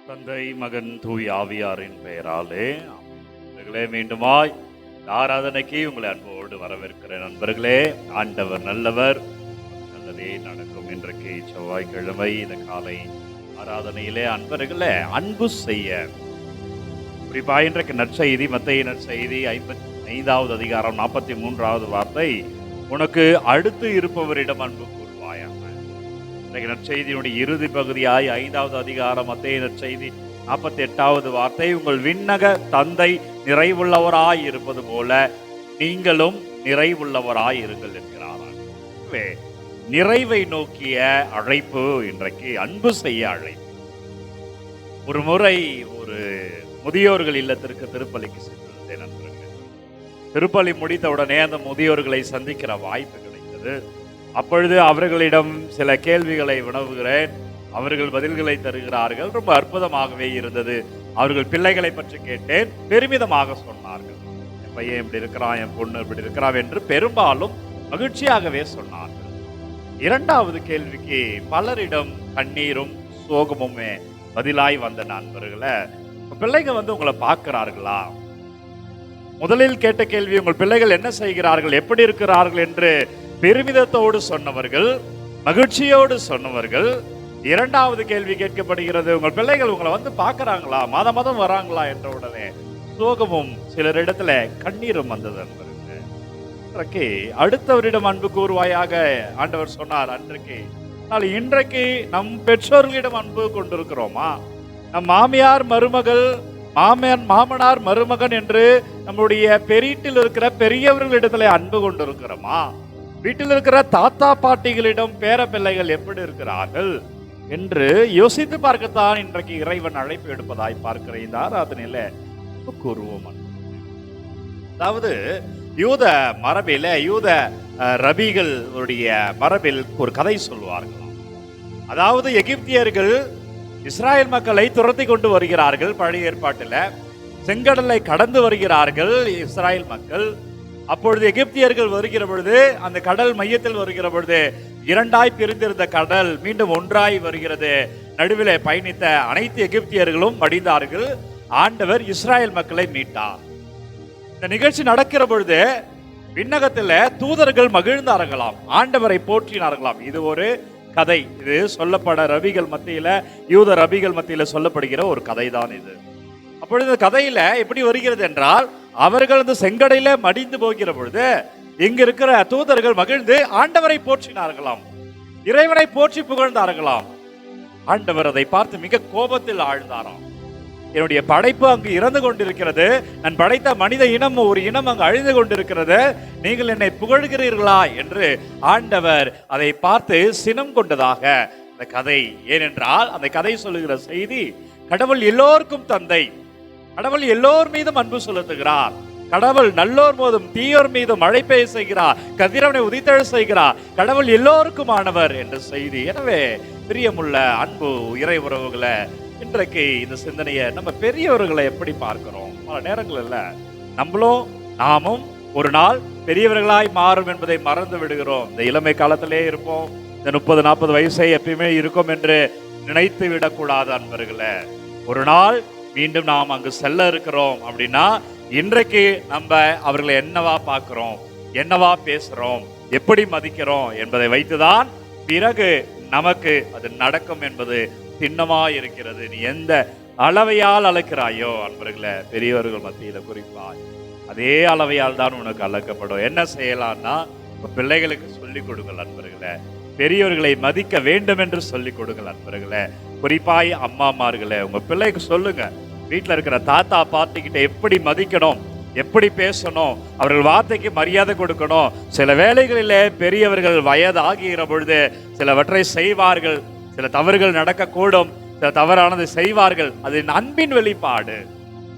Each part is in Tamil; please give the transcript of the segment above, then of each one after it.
தந்தை, மகன், தூய் ஆவியாரின் பெயராலே ஆமென். மீண்டுமாய் இந்த ஆராதனைக்கு உங்களை அன்போடு வரவேற்கிற நண்பர்களே. ஆண்டவர் நல்லவர், நல்லதே நடக்கும். இன்றைக்கு செவ்வாய்க்கிழமை இந்த காலை ஆராதனையிலே அன்பர்களே அன்பு செய்ய, குறிப்பா இன்றைக்கு நற்செய்தி, மத்தேயு நற்செய்தி 55வது அதிகாரம் 43வது வார்த்தை, உனக்கு அடுத்து இருப்பவரிடம் அன்பு கூர்வாயாக. இன்றைக்கு நற்செய்தியினுடைய இறுதி பகுதியாய் 5வது அதிகாரம் மத்தேயு நற்செய்தி 48வது வார்த்தை, உங்கள் விண்ணக தந்தை நிறைவுள்ளவராய் இருப்பது போல நீங்களும் நிறைவுள்ளவராய் இருங்கள் என்கிறார். நிறைவை நோக்கிய அழைப்பு, இன்றைக்கு அன்பு செய்ய அழைப்பு. ஒரு முறை ஒரு முதியோர்கள் இல்லத்திற்கு திருப்பலிக்கு சென்றிருந்தேன் நண்பர்கள். திருப்பலி முடித்த உடனே அந்த முதியோர்களை சந்திக்கிற வாய்ப்பு கிடைத்தது. அப்பொழுது அவர்களிடம் சில கேள்விகளை வினவுகிறேன். அவர்கள் பதில்களை தருகிறார்கள். ரொம்ப அற்புதமாகவே இருந்தது. அவர்கள் பிள்ளைகளை பற்றி கேட்டேன். பெருமிதமாக சொன்னார்கள். என் பையன் இப்படி இருக்கிறான், என் பொண்ணு இப்படி இருக்கிறான் என்று பெரும்பாலும் மகிழ்ச்சியாகவே சொன்னார்கள். இரண்டாவது கேள்விக்கு பலரிடம் கண்ணீரும் சோகமுமே பதிலாய் வந்த நண்பர்களை, பிள்ளைங்க உங்களை பார்க்கிறார்களா? முதலில் கேட்ட கேள்வி, உங்கள் பிள்ளைகள் என்ன செய்கிறார்கள், எப்படி இருக்கிறார்கள் என்று பெருமிதத்தோடு சொன்னவர்கள், மகிழ்ச்சியோடு சொன்னவர்கள். இரண்டாவது கேள்வி கேட்கப்படுகிறது, உங்கள் பிள்ளைகள் உங்களை பார்க்கிறாங்களா, மாதம் மாதம் வராங்களா என்ற உடனே சோகமும் சிலரிடத்துல கண்ணீரும் வந்தது. அன்றைக்கு அடுத்தவரிடம் அன்பு கூறுவாயாக ஆண்டவர் சொன்னார். அன்றைக்கு இன்றைக்கு நம் பெற்றோர்களிடம் அன்பு கொண்டிருக்கிறோமா? நம் மாமியார் மருமகள், மாமனார் மருமகன் என்று நம்முடைய பெரியட்டில் இருக்கிற பெரியவர்களிடத்துல அன்பு கொண்டிருக்கிறோமா? வீட்டில் இருக்கிற தாத்தா பாட்டிகளிடம் பேர பிள்ளைகள் எப்படி இருக்கிறார்கள் என்று யோசித்து பார்க்கத்தான் இன்றைக்கு இறைவன் அழைப்பு எடுப்பதாய் பார்க்கிறேன். இந்த ஆராதனையில கூறுவோம். அதாவது யூத மரபில, யூத ரபிகளுடைய மரபில் ஒரு கதை சொல்வார்கள். அதாவது எகிப்தியர்கள் இஸ்ராயல் மக்களை துரத்தி கொண்டு வருகிறார்கள். பழைய ஏற்பாட்டில் செங்கடலை கடந்து வருகிறார்கள் இஸ்ராயல் மக்கள். அப்பொழுது எகிப்தியர்கள் வருகிற பொழுது, அந்த கடல் மையத்தில் வருகிற பொழுது இரண்டாய் பிரிந்திருந்த கடல் மீண்டும் ஒன்றாய் வருகிறது. நடுவிலே பயணித்த அனைத்து எகிப்தியர்களும் மடிந்தார்கள். ஆண்டவர் இஸ்ராயல் மக்களை மீட்டார். இந்த நிகழ்ச்சி நடக்கிற பொழுது விண்ணகத்தில் தூதர்கள் மகிழ்ந்தார்களாம், ஆண்டவரை போற்றினார்களாம். இது ஒரு கதை. இது சொல்லப்பட ரபிகள் மத்தியில, யூத ரபிகள் மத்தியில சொல்லப்படுகிற ஒரு கதை தான் இது. அப்பொழுது இந்த கதையில எப்படி வருகிறது என்றால், அவர்கள் அந்த செங்கடையில மடிந்து போகிற பொழுது இங்க இருக்கிற தூதர்கள் மகிழ்ந்து ஆண்டவரை போற்றினார்களாம், இறைவனை போற்றி புகழ்ந்தார்களாம். ஆண்டவர் அதை பார்த்து மிக கோபத்தில் ஆழ்ந்தாராம். என்னுடைய படைப்பு அங்கு இறந்து கொண்டிருக்கிறது, நான் படைத்த மனித இனம், ஒரு இனம் அங்கு அழிந்து கொண்டிருக்கிறது, நீங்கள் என்னை புகழ்கிறீர்களா என்று ஆண்டவர் அதை பார்த்து சினம் கொண்டதாக அந்த கதை. ஏனென்றால் அந்த கதை சொல்லுகிற செய்தி, கடவுள் எல்லோருக்கும் தந்தை, கடவுள் எல்லோர் மீதும் அன்பு செலுத்துகிறார், கடவுள் நல்லோர் மீதும் தீயோர் மீதும் மழை பெய்ய செய்கிறார், கதிரவனை உதித்தெழ செய்கிறார், கடவுள் எல்லோருக்கும் ஆனவர் என்ற செய்தி. எனவே பிரியமுள்ள அன்பு இறை உறவுகளை, இன்றைக்கு இந்த சிந்தனையை நம்ம பெரியவர்களை எப்படி பார்க்கிறோம்? பல நேரங்கள்ல நாமும் ஒரு நாள் பெரியவர்களாய் மாறும் என்பதை மறந்து விடுகிறோம். இந்த இளமை காலத்திலே இருப்போம், இந்த 30-40 வயசே எப்பயுமே இருக்கும் என்று நினைத்து விடக்கூடாது அன்பர்களே. ஒரு நாள் மீண்டும் நாம் அங்கு செல்ல இருக்கிறோம். அப்படின்னா இன்றைக்கு நம்ம அவர்களை என்னவா பார்க்கிறோம், என்னவா பேசுறோம், எப்படி மதிக்கிறோம் என்பதை வைத்துதான் பிறகு நமக்கு அது நடக்கும் என்பது திண்ணமா இருக்கிறது. நீ எந்த அளவையால் அளக்கிறாயோ அன்பர்களே, பெரியவர்கள் மத்தியில குறிப்பாய் அதே அளவையால் தான் உனக்கு அளக்கப்படும். என்ன செய்யலாம்னா, பிள்ளைகளுக்கு சொல்லிக் கொடுங்கள் அன்பர்களே, பெரியவர்களை மதிக்க வேண்டும் என்று சொல்லிக் கொடுங்கள் அன்பர்களே. குறிப்பாய் அம்மாமார்களே, உங்க பிள்ளைக்கு சொல்லுங்க, வீட்டில் இருக்கிற தாத்தா பாட்டிக்கிட்ட எப்படி மதிக்கணும், எப்படி பேசணும், அவர்கள் வார்த்தைக்கு மரியாதை கொடுக்கணும். சில வேளைகளிலே பெரியவர்கள் வயதாகிற பொழுது சிலவற்றை செய்வார்கள், சில தவறுகள் நடக்கக்கூடும், சில தவறானதை செய்வார்கள். அது அன்பின் வெளிப்பாடு.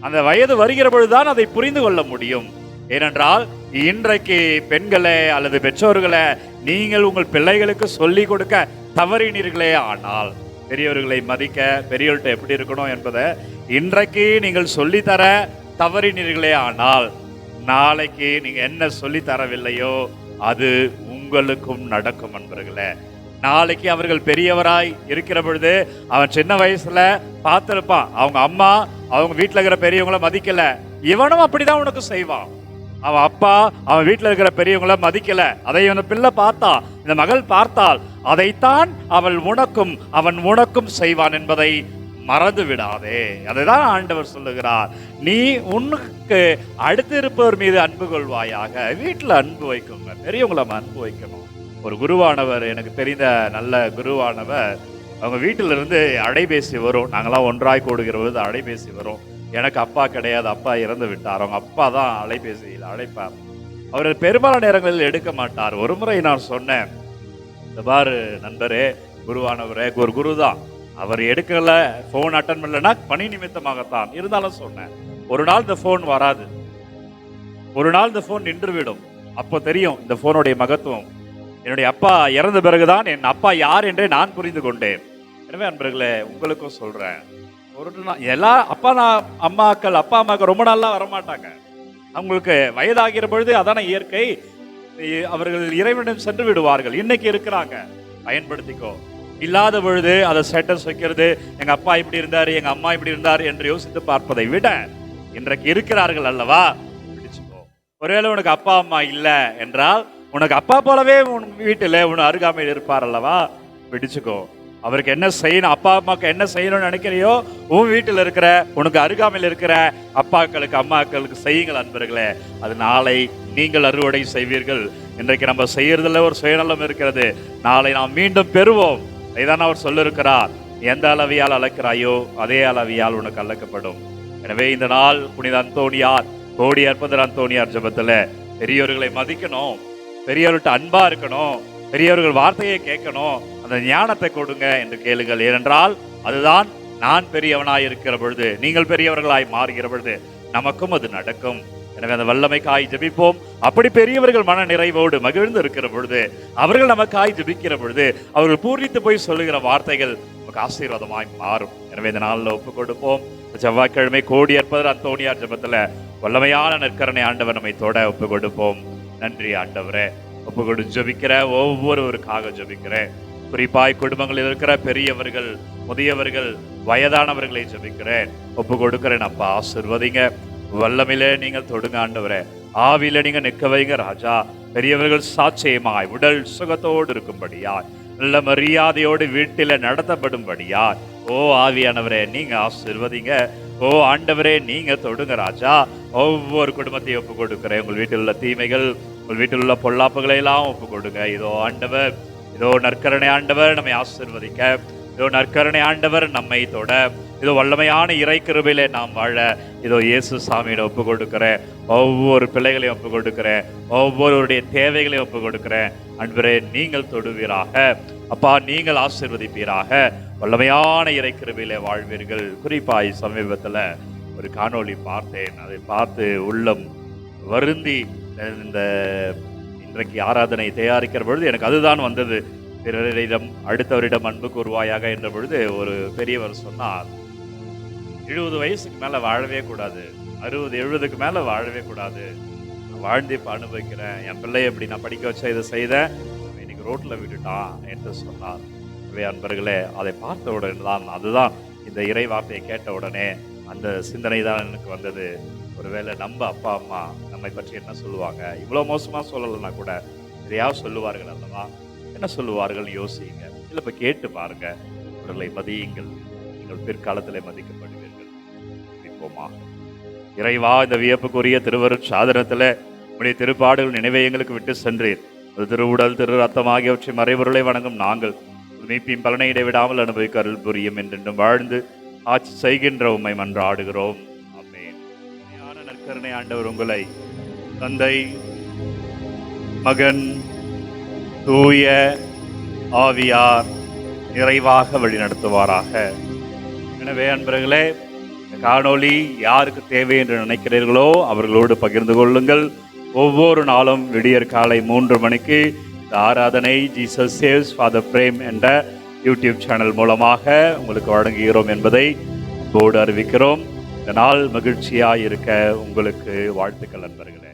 அந்த வயது வருகிற பொழுதுதான் அதை புரிந்து கொள்ள முடியும். ஏனென்றால் இன்றைக்கு பெண்களே அல்லது பெற்றோர்களே, நீங்கள் உங்கள் பிள்ளைகளுக்கு சொல்லிக் கொடுக்க தவறினீர்களே ஆனால், பெரியவர்களை மதிக்க, பெரியவர்கள்ட்ட எப்படி இருக்கணும் என்பதை இன்றைக்கு நீங்கள் சொல்லித்தர தவறினீர்களே ஆனால், நாளைக்கு நீங்க என்ன சொல்லி தரவில்லையோ அது உங்களுக்கும் நடக்கும் அன்பர்களே. நாளைக்கு அவர்கள் பெரியவராய் இருக்கிற பொழுது அவன் சின்ன வயசுல பார்த்திருப்பான், அவங்க அம்மா அவங்க வீட்டுல இருக்கிற பெரியவங்கள மதிக்கல, இவனும் அப்படிதான் உனக்கு செய்வான். அவன் அப்பா அவன் வீட்டுல இருக்கிற பெரியவங்கள மதிக்கல, அதை இந்த பிள்ளை பார்த்தா, இந்த மகள் பார்த்தால் அதைத்தான் அவன் உனக்கும் செய்வான் என்பதை மறந்து விடாதே. அதுதான் ஆண்டவர் சொல்லுகிறார், நீ உனக்கு அடுத்து இருப்பவர் மீது அன்பு கொள்வாயாக. வீட்டுல அன்பு வைக்குங்க, பெரியவங்கள அன்பு வைக்கணும். ஒரு குருவானவர், எனக்கு தெரிந்த நல்ல குருவானவர், அவங்க வீட்டில இருந்து அலைபேசி வரும், நாங்களாம் ஒன்றாய் கூடுகிற போது அலைபேசி வரும். எனக்கு அப்பா கிடையாது, அப்பா இறந்து விட்டார், அவங்க அப்பா தான் அலைபேசியில் அழைப்பார். அவர் பெரும்பாலான நேரங்களில் எடுக்க மாட்டார். ஒரு முறை நான் சொன்னேன், இந்த பாரு நண்பரே, குருவானவரே, ஒரு குரு தான், அவர் எடுக்கல, போன் அட்டன் பண்ணலன்னா பணி நிமித்தமாகத்தான் இருந்தாலும் சொன்னேன், ஒரு நாள் இந்த போன் வராது, ஒரு நாள் இந்த போன் நின்றுவிடும். அப்போ தெரியும் இந்த போனுடைய மகத்துவம். என்னுடைய அப்பா இறந்த பிறகுதான் என் அப்பா யார் என்றே நான் புரிந்து கொண்டேன். எனவே அன்பர்களே, உங்களுக்கும் சொல்றேன், எல்லா அப்பா அம்மாக்கள் ரொம்ப நாளா வரமாட்டாங்க. அவங்களுக்கு வயதாகிற பொழுது அதான இயற்கை, அவர்கள் இறைவனிடம் சென்று விடுவார்கள். இன்னைக்கு இருக்கிறாங்க, பயன்படுத்திக்கோ. இல்லாத பொழுது அதை ஸ்டேட்டஸ் வைக்கிறது, எங்க அப்பா இப்படி இருந்தாரு, எங்க அம்மா இப்படி இருந்தாரு என்று யோசித்து பார்ப்பதை விட, இன்றைக்கு இருக்கிறார்கள் அல்லவா, பிடிச்சுக்கோ. ஒருவேளை உனக்கு அப்பா அம்மா இல்லை என்றால், உனக்கு அப்பா போலவே உன் வீட்டில் உன் அருகாமையில் இருப்பார் அல்லவா, பிடிச்சுக்கோ. அவருக்கு என்ன செய்யணும், அப்பா அம்மாவுக்கு என்ன செய்யணும்னு நினைக்கிறியோ, உன் வீட்டில் இருக்கிற உனக்கு அருகாமையில் இருக்கிற அப்பாக்களுக்கு அம்மாக்களுக்கு செய்யுங்கள் அன்பர்களே. அது நாளை நீங்கள் அறுவடை செய்வீர்கள். இன்றைக்கு நம்ம செய்யறதுல ஒரு சுயநலம் இருக்கிறது, நாளை நாம் மீண்டும் பெறுவோம். இதான் அவர் சொல்லிருக்கிறார், எந்த அளவியால் அளக்கிறாயோ அதே அளவியால் உனக்கு அளக்கப்படும். எனவே இந்த நாள் புனித அந்தோணியார், கோடி அற்புதர் அந்தோணியார் ஜெபத்துல பெரியவர்களை மதிக்கணும், பெரியவர்கள்ட்ட அன்பா இருக்கணும், பெரியவர்கள் வார்த்தையை கேட்கணும், அந்த ஞானத்தை கொடுங்க என்று கேளுங்கள். ஏனென்றால் அதுதான் நான் பெரியவனாய் இருக்கிற பொழுது, நீங்கள் பெரியவர்களாய் மாறுகிற பொழுது நமக்கும் அது நடக்கும். எனவே அந்த வல்லமைக்காய் ஜெபிப்போம். அப்படி பெரியவர்கள் மன நிறைவோடு மகிழ்ந்து இருக்கிற பொழுது, அவர்கள் நமக்காய் ஜெபிக்கிற பொழுது, அவர்கள் பூரித்து போய் சொல்லுகிற வார்த்தைகள் நமக்கு ஆசீர்வாதமாய் மாறும். எனவே இந்த நாளில் ஒப்பு கொடுப்போம். செவ்வாய்க்கிழமை கோடி அற்புதர் அந்தோணியார் ஜெபத்துல வல்லமையான நற்கருணை ஆண்டவர் நம்மை தொட ஒப்பு கொடுப்போம். நன்றி ஆண்டவரே. ஒப்பு கொடு ஜெபிக்கிற ஒவ்வொருவருக்காக ஜெபிக்கிறேன். குறிப்பாய் குடும்பங்களில் இருக்கிற பெரியவர்கள், முதியவர்கள், வயதானவர்களை ஜெபிக்கிறேன். ஒப்பு கொடுக்கிறேன் அப்பா, ஆசீர்வதிங்க. வல்லமையிலே நீங்கள் தொடுங்க ஆண்டவரே, ஆவியில நீங்க நிற்க வைங்க ராஜா. பெரியவர்கள் சாட்சியமாய் உடல் சுகத்தோடு இருக்கும்படியாய், நல்ல மரியாதையோடு வீட்டில நடத்தப்படும்படியாய், ஓ ஆவியானவரே நீங்க ஆசீர்வதிங்க. ஓ ஆண்டவரே நீங்க தொடுங்க ராஜா. ஒவ்வொரு குடும்பத்தையும் ஒப்பு கொடுக்கிறேன். உங்கள் வீட்டில் உள்ள தீமைகள், உங்கள் வீட்டில் உள்ள பொல்லாப்புகளை எல்லாம் ஒப்பு கொடுங்க. இதோ ஆண்டவர், இதோ நற்கருணை ஆண்டவர் நம்மை ஆசீர்வதிக்க, இதோ நற்கருணை ஆண்டவர் நம்மை தொட, இதோ வல்லமையான இறை கிருபையிலே நாம் வாழ, இதோ இயேசு சாமியிட ஒப்பு கொடுக்கிறேன். ஒவ்வொரு பிள்ளைகளையும் ஒப்பு கொடுக்கிறேன், ஒவ்வொருவருடைய தேவைகளையும் ஒப்பு கொடுக்கிறேன். அன்பரே நீங்கள் தொடுவீராக அப்பா, நீங்கள் ஆசீர்வதிப்பீராக, வல்லமையான இறை கிருபையிலே வாழ்வீர்கள். குறிப்பாய் சமீபத்துல ஒரு காணொளி பார்த்தேன், அதை பார்த்து உள்ளம் வருந்தி, இந்த இன்றைக்கு ஆராதனை தயாரிக்கிற பொழுது எனக்கு அதுதான் வந்தது. பிறரிடம் அடுத்தவரிடம் அன்பு கூறுவாயாக என்ற பொழுது ஒரு பெரியவர் சொன்னார், 70 வயசுக்கு மேல வாழவே கூடாது, 60 70க்கு மேல வாழவே கூடாது, வாழ்ந்து இப்ப அனுபவிக்கிறேன், என் பிள்ளையை எப்படி நான் படிக்க வச்ச இதை செய்தேன், இன்னைக்கு ரோட்ல விட்டுட்டான் என்று சொன்னார். அன்பர்களே, அதை பார்த்த உடனே தான், அதுதான் இந்த இறை வார்த்தையை கேட்ட உடனே அந்த சிந்தனை தான் எனக்கு வந்தது. ஒருவேளை நம்ம அப்பா அம்மா நம்மை பற்றி என்ன சொல்லுவாங்க, இவ்வளவு மோசமா சொல்லலைன்னா கூட எதையாவது சொல்லுவார்கள் அல்லவா, என்ன சொல்லுவார்கள் யோசிங்க. இல்லை இப்ப கேட்டு பாருங்க, அவர்களை மதியுங்கள், நீங்கள் பிற்காலத்திலே மதிக்கப்படுவீர்கள். இப்போமா இறைவா, இந்த வியப்புக்குரிய திருவருட் சாதனத்துல உடைய திருப்பாடுகள் நினைவை எங்களுக்கு விட்டு சென்றீர். அது திருவுடல் திரு ரத்தம் ஆகியவற்றை மறைபொருளை வணங்கும் நாங்கள் மீட்பின் பலனை இடைவிடாமல் அனுபவிக்க அருள் புரியும் என்றென்றும் வாழ்ந்து ஆட்சி செய்கின்ற உம்மை மன்றாடுகிறோம். ஆமென். நற்கருணை ஆண்டவர் உங்களை தந்தை, மகன், தூய ஆவியார் நிறைவாக வழிநடத்துவாராக. எனவே அன்பர்களே, இந்த காணொளி யாருக்கு தேவை என்று நினைக்கிறீர்களோ அவர்களோடு பகிர்ந்து கொள்ளுங்கள். ஒவ்வொரு நாளும் விடியற் காலை 3 மணிக்கு இந்த ஆராதனை ஜீசஸ் சேவ்ஸ் ஃபாதர் பிரேம் என்ற யூடியூப் சேனல் மூலமாக உங்களுக்கு வழங்குகிறோம் என்பதை போர்டு அறிவிக்கிறோம். இந்த நாள் மகிழ்ச்சியாக இருக்க உங்களுக்கு வாழ்த்துக்கள் நண்பர்களே.